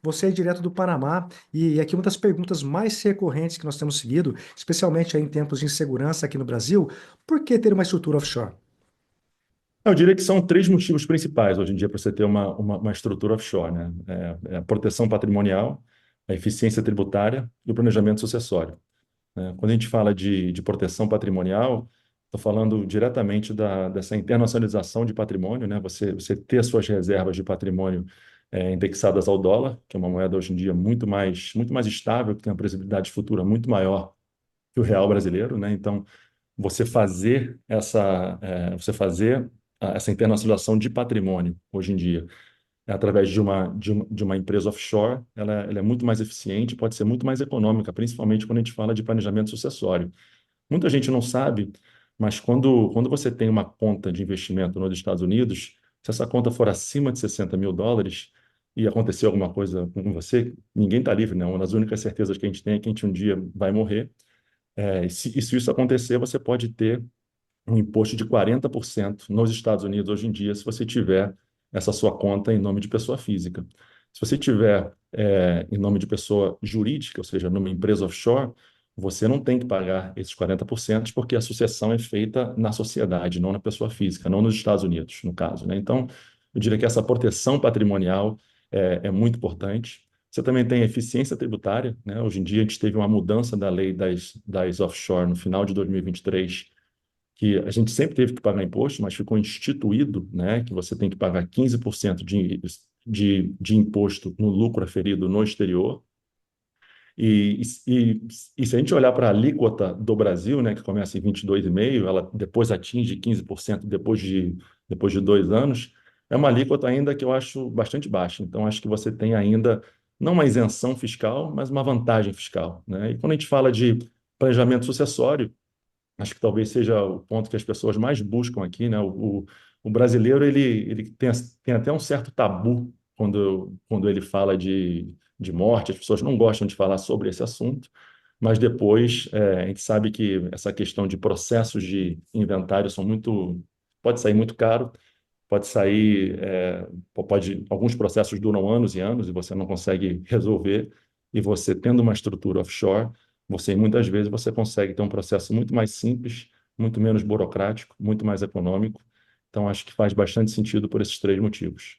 Você é direto do Panamá e aqui uma das perguntas mais recorrentes que nós temos seguido, especialmente aí em tempos de insegurança aqui no Brasil, por que ter uma estrutura offshore? Eu diria que são três motivos principais hoje em dia para você ter uma estrutura offshore, né? É a proteção patrimonial, a eficiência tributária e o planejamento sucessório, né? Quando a gente fala de proteção patrimonial, estou falando diretamente dessa internacionalização de patrimônio, né? Você ter as suas reservas de patrimônio indexadas ao dólar, que é uma moeda hoje em dia muito mais estável, que tem uma previsibilidade futura muito maior que o real brasileiro, né? Então, você fazer essa internacionalização de patrimônio hoje em dia através de uma empresa offshore, ela é muito mais eficiente, pode ser muito mais econômica, principalmente quando a gente fala de planejamento sucessório. Muita gente não sabe, mas quando você tem uma conta de investimento nos Estados Unidos, se essa conta for acima de US$ 60.000 e acontecer alguma coisa com você, ninguém está livre, não. Uma das únicas certezas que a gente tem é que a gente um dia vai morrer. E se isso acontecer, você pode ter um imposto de 40% nos Estados Unidos hoje em dia, se você tiver essa sua conta em nome de pessoa física. Se você tiver em nome de pessoa jurídica, ou seja, numa empresa offshore, você não tem que pagar esses 40%, porque a sucessão é feita na sociedade, não na pessoa física, não nos Estados Unidos, no caso, né? Então, eu diria que essa proteção patrimonial é muito importante. Você também tem eficiência tributária, né? Hoje em dia, a gente teve uma mudança da lei das offshore no final de 2023, que a gente sempre teve que pagar imposto, mas ficou instituído, né, que você tem que pagar 15% de imposto no lucro aferido no exterior. E se a gente olhar para a alíquota do Brasil, né, que começa em 22,5%, ela depois atinge 15% depois de 2 anos, é uma alíquota ainda que eu acho bastante baixa. Então, acho que você tem ainda não uma isenção fiscal, mas uma vantagem fiscal, né? E quando a gente fala de planejamento sucessório, acho que talvez seja o ponto que as pessoas mais buscam aqui, né? O brasileiro ele tem até um certo tabu quando ele fala de morte. As pessoas não gostam de falar sobre esse assunto, mas depois a gente sabe que essa questão de processos de inventário pode sair muito caro, pode sair, alguns processos duram anos e anos e você não consegue resolver. E você tendo uma estrutura offshore, muitas vezes você consegue ter um processo muito mais simples, muito menos burocrático, muito mais econômico. Então, acho que faz bastante sentido por esses três motivos.